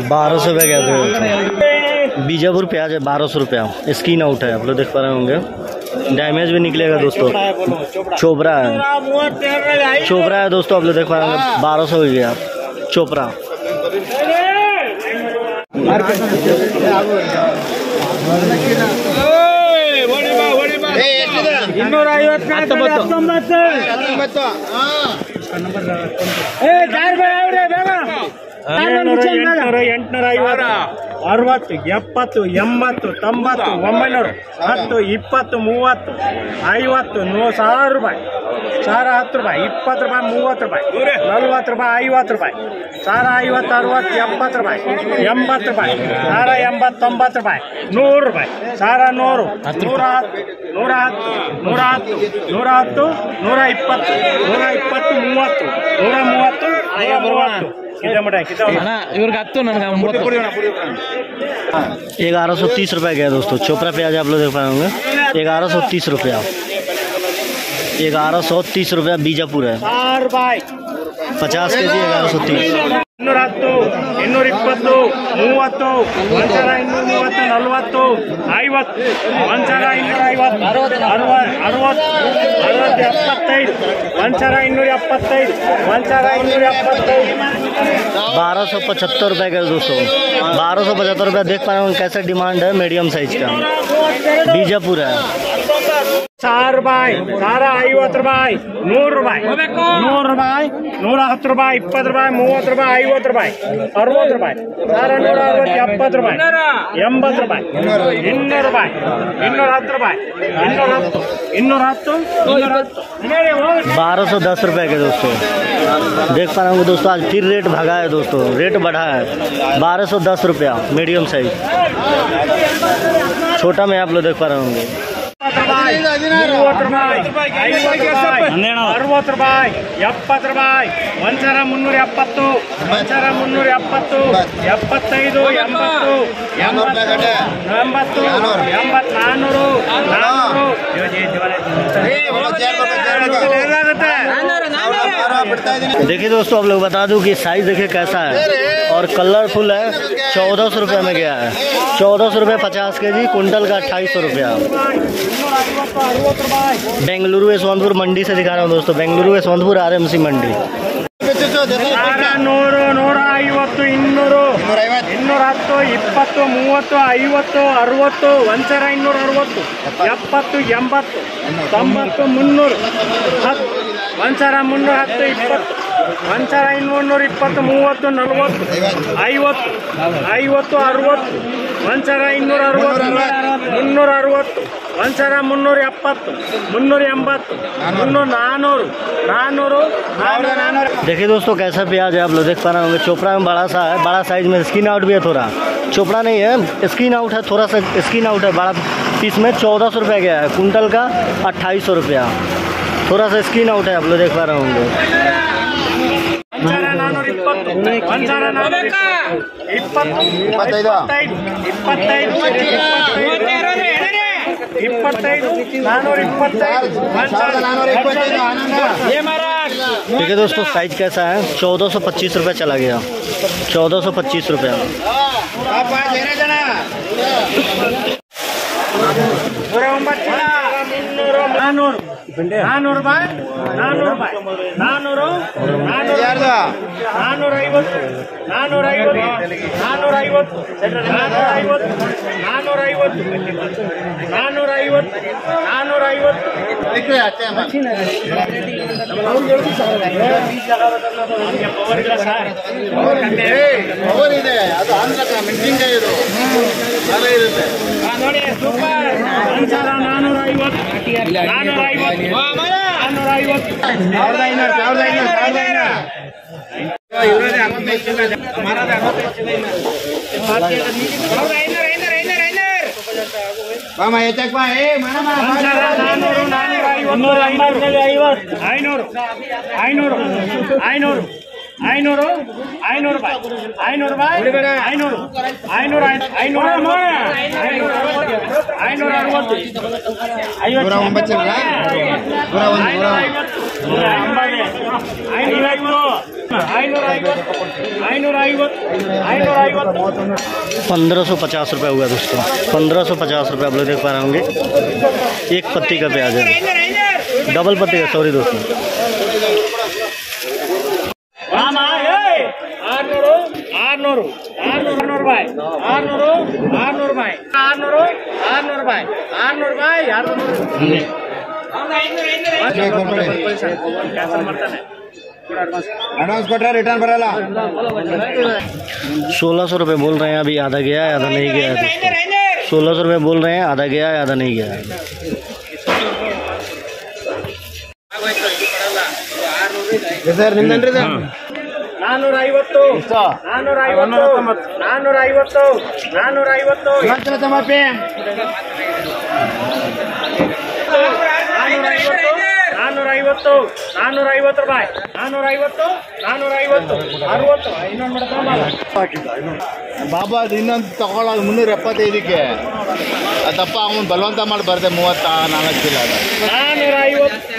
₹1200 गया था। बीजापुर प्याज है 1200 रुपया। स्किन आउट है, आप लोग देख पा रहे होंगे। डैमेज भी निकलेगा दोस्तों। चोपड़ा है, चोपड़ा है दोस्तों, आप लोग देख पा रहे होंगे। 1200 हो गया चोपड़ा। ಅರವತ್ತು, ಎಪ್ಪತ್ತು, ಎಂಬತ್ತು, ತೊಂಬತ್ತು, 900, 10, 20, 30, 50, 1000 ರೂಪಾಯಿ, 1010 ರೂಪಾಯಿ, 20 ರೂಪಾಯಿ, 30 ರೂಪಾಯಿ, 40 ರೂಪಾಯಿ, 50 ರೂಪಾಯಿ, 1050, 60, 70 ರೂಪಾಯಿ, 80 ರೂಪಾಯಿ, 180, 90 ರೂಪಾಯಿ, 100 ರೂಪಾಯಿ, 1100, 110, 110, 110, 110, 120, 120, 30, 130, 130 ₹1130 रुपया गया दोस्तों। चोपड़ा प्याज आप लोग देख पाए होंगे। 1130 रुपया, 1130 रुपया बीजापुर है। 50 kg 1130। 210, 220, 30, 1230, 40, 50, 1250, 60, 65, 1275, 1275 रुपये का दोस्तों। 1275 रुपया देख पाए होंगे। कैसा डिमांड है मीडियम साइज का। बीजापुर है। 100 ರೂಪಾಯಿ, 150 ರೂಪಾಯಿ, 100 ರೂಪಾಯಿ, 100 ರೂಪಾಯಿ, 110 ರೂಪಾಯಿ, 20 ರೂಪಾಯಿ, 30 ರೂಪಾಯಿ, 50 ರೂಪಾಯಿ, 60 ರೂಪಾಯಿ, 160, 70 ರೂಪಾಯಿ, 80 ರೂಪಾಯಿ, 200 ರೂಪಾಯಿ, 210 ರೂಪಾಯಿ, 210, 210, 210। 1210 रुपये के दोस्तों। देख पा रहे होंगे दोस्तों, आज फिर रेट भागा है दोस्तों, रेट बढ़ा है। 1210 रुपया मीडियम साइज। छोटा में आप लोग देख पा रहे होंगे। 30 ರೂಪಾಯಿ, 60 ರೂಪಾಯಿ, 70 ರೂಪಾಯಿ, 1370, 1370, 75, 80, 80, 80, 400। देखिए दोस्तों, आप लोग बता दूं कि साइज देखिए कैसा है और कलरफुल है। 1400 रुपये में गया है। 1400 रुपये 50 kg। कुंटल का 2800 रुपया। बेंगलुरु यशवंतपुर मंडी से दिखा रहा हूँ दोस्तों। बेंगलुरु यशवंतपुर RMC मंडी। 100, 150, 200, 210, 20, 30, 50, 60, 1260, 70, 80, 90, 300, 10, 1310, 20, 1220, 30, 30, 40, 50, 50, 60, 1260, 360, 1370, 380, 400, 400। देखिए दोस्तों कैसा प्याज है, आप लोग देख पा रहे होंगे। चोपड़ा में बड़ा सा है, बड़ा साइज में। स्किन आउट भी है थोड़ा। चोपड़ा नहीं है, स्किन आउट है, थोड़ा सा स्किन आउट है। बड़ा पीस में 1400 रुपया गया है। कुंटल का 2800 रुपया। थोड़ा सा स्किन आउट है, आप लोग देख पा रहे होंगे। 25। ठीक है दोस्तों, साइज कैसा है। 1425 रुपया चला गया। 1425 रुपया। 400 ರೂಪಾಯಿ, 400 ರೂಪಾಯಿ, 400, 450, 450, 450, 450, 450, 500, ಐನೂರು ಐನೂರು ರೂಪಾಯಿ ಐನೂರು ರೂಪಾಯಿ ಐನೂರು ಐನೂರ ಐನೂರ ಐನೂರ ಅರವತ್ತು ಐನೂರ ಐವತ್ತು 1550 रुपये हुआ दोस्तों, 1550 रुपये आप लोग देख पा रहे होंगे। एक पत्ती का प्याज है, डबल पत्ती का, सॉरी दोस्तों। ಆರ್ನೂರು ಆರ್ನೂರು ಆರ್ನೂರು ರೂಪಾಯಿ ಆರ್ನೂರು ಆರ್ನೂರು ರೂಪಾಯಿ ಆರ್ನೂರು ಆರ್ನೂರು ರೂಪಾಯಿ ಆರ್ನೂರು ರೂಪಾಯಿ ಮಾಡ್ತಾನೆ एडवांस कोटा रिटर्न भराला 1600 रुपये बोल रहे हैं, अभी आधा गया है आधा नहीं गया है। 1600 रुपये बोल रहे हैं, आधा गया है आधा नहीं गया है। सर निम्नरी सर 450 450 ರೂಪಾಯಿ 450 60 ಇನ್ನೊಂದು ಬಾಬಾ ಅದು ಇನ್ನೊಂದು ತಗೊಳ್ಳೋದು 375ಕ್ಕೆ ಅದಪ್ಪ ಅವನು ಬಲವಂತ ಮಾಡಿ ಬರ್ದೆ 34 ಕಿಲೋ ಅದು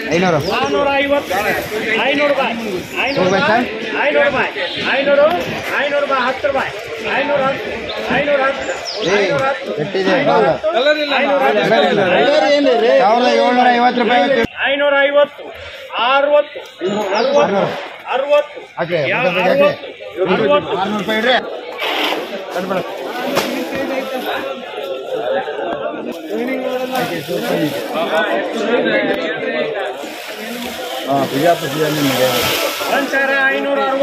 450 500 ರೂಪಾಯಿ 500 ರೂಪಾಯಿ 500 ರೂಪಾಯಿ 500 ರೂಪಾಯಿ 10 ರೂಪಾಯಿ 750 ರೂಪಾಯಿ 550 60 ರೂಪಾಯಿ ಇಡ್ರಿ ಒಂದ್ಸಾರ 60 ರೂಪಾಯಿ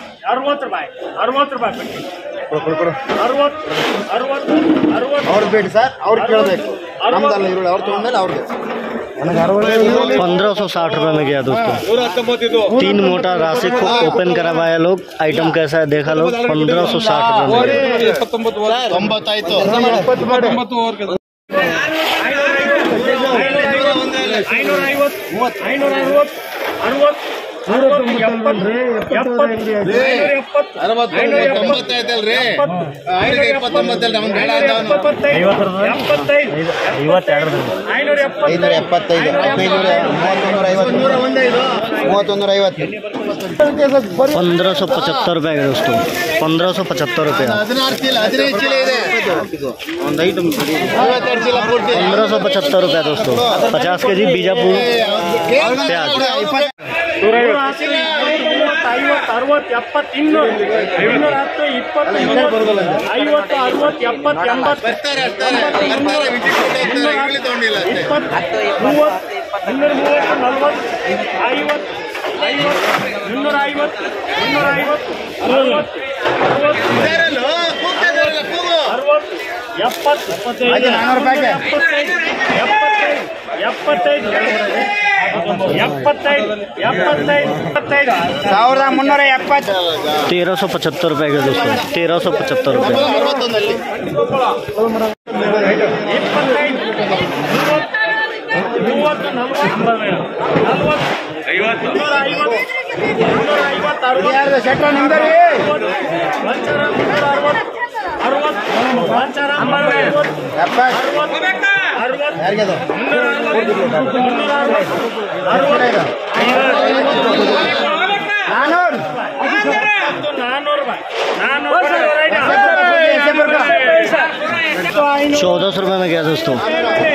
60 ರೂಪಾಯಿ ಅವ್ರು ಬೇಡಿ ಸರ್ ಅವ್ರು ಕೇಳಬೇಕು ನಮ್ದಲ್ಲ ಈರುಳ್ಳಿ ಅವ್ರು ತೊಗೊಂಡ್ಮೇಲೆ ಅವ್ರಿಗೆ 1560 रुपये में गया दोस्तों। 3 मोटा राशि को ओपन करवाया लोग, आइटम कैसा है देखा लोग। 1560 रुपये में 90 ಆಯ್ತು 1575 रुपये है दोस्तों, 1575 रुपये। 1575 रुपये दोस्तों। 50 केजी बीजापुर प्याज। 50 60 70 200 210 20 50 60 70 1375 रुपये के दोस्तों, 1375 रुपये। 1400 रुपये में गया दोस्तों,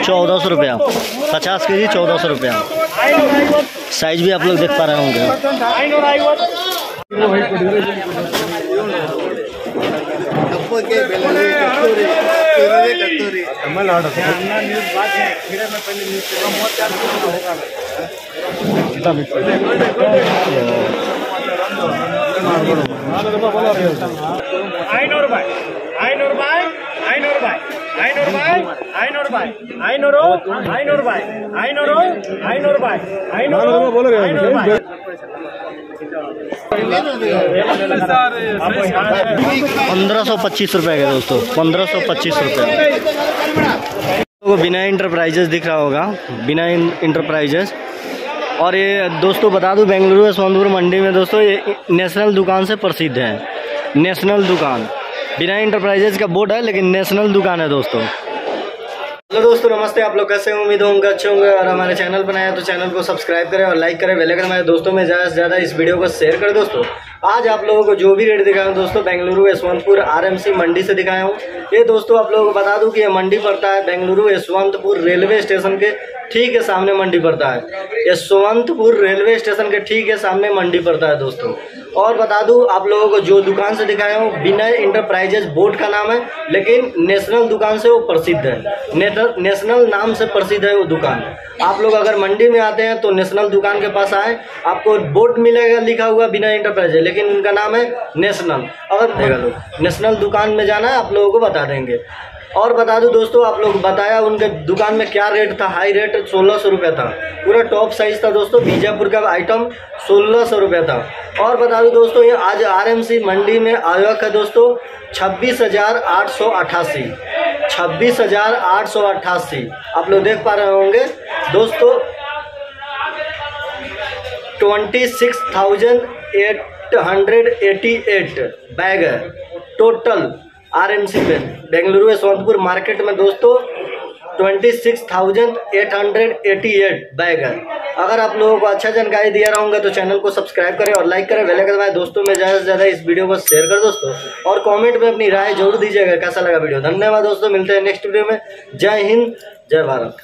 1400 रुपया। 50 केजी 1400 रुपया। साइज भी आप लोग देख पा रहे होंगे। 1525 रुपये का दोस्तों, 1525 रुपये। तो बिना इंटरप्राइजेस दिख रहा होगा, बिना इंटरप्राइजेस। और ये दोस्तों बता दूं, बेंगलुरु यशवंतपुर मंडी में दोस्तों ये नेशनल दुकान से प्रसिद्ध है। नेशनल दुकान, बिना इंटरप्राइजेस का बोर्ड है लेकिन नेशनल दुकान है दोस्तों। हेलो दोस्तों, नमस्ते। आप लोग कैसे, उम्मीद होंगे अच्छे होंगे। और हमारे चैनल बनाया तो चैनल को सब्सक्राइब करें और लाइक करें, बेल आइकन हमारे दोस्तों में ज़्यादा से ज़्यादा इस वीडियो को शेयर करें। दोस्तों आज आप लोगों को जो भी रेट दिखाया हूँ दोस्तों, बेंगलुरु यशवंतपुर आरएमसी मंडी से दिखाया हूँ। ये दोस्तों आप लोगों को बता दूं कि ये मंडी पड़ता है बेंगलुरु यशवंतपुर रेलवे स्टेशन के ठीक है सामने मंडी पड़ता है। यशवंतपुर रेलवे स्टेशन के ठीक है सामने मंडी पड़ता है दोस्तों। और बता दूं आप लोगों को, जो दुकान से दिखाया हूँ बिना इंटरप्राइजेस बोर्ड का नाम है, लेकिन नेशनल दुकान से वो प्रसिद्ध है। नेशनल नाम से प्रसिद्ध है वो दुकान। आप लोग अगर मंडी में आते हैं तो नेशनल दुकान के पास आए, आपको बोर्ड मिलेगा लिखा हुआ बिना इंटरप्राइजेस, लेकिन उनका नाम है नेशनल। अगर देखा लोग नेशनल दुकान में जाना है, आप लोगों को बता देंगे। और बता दूं दोस्तों, आप लोग बताया उनके दुकान में क्या रेट था। हाई रेट 1600 रुपये था, पूरा टॉप साइज था दोस्तों। बीजापुर का आइटम 1600 रुपये था। और बता दूं दोस्तों, ये आज आरएमसी मंडी में आवक है दोस्तों 26,888। 26,888 आप लोग देख पा रहे होंगे दोस्तों। 26,888 बैग है टोटल आरएमसी पे बेंगलुरु यशवंतपुर मार्केट में दोस्तों। 26,888 बैग है। अगर आप लोगों को अच्छा जानकारी दिया रहूँगा तो चैनल को सब्सक्राइब करें और लाइक करें, बेल आइकन दबाएं। दोस्तों में ज़्यादा से ज़्यादा इस वीडियो को शेयर करें दोस्तों, और कमेंट में अपनी राय जरूर दीजिएगा कैसा लगा वीडियो। धन्यवाद दोस्तों, मिलते हैं नेक्स्ट वीडियो में। जय हिंद, जय भारत।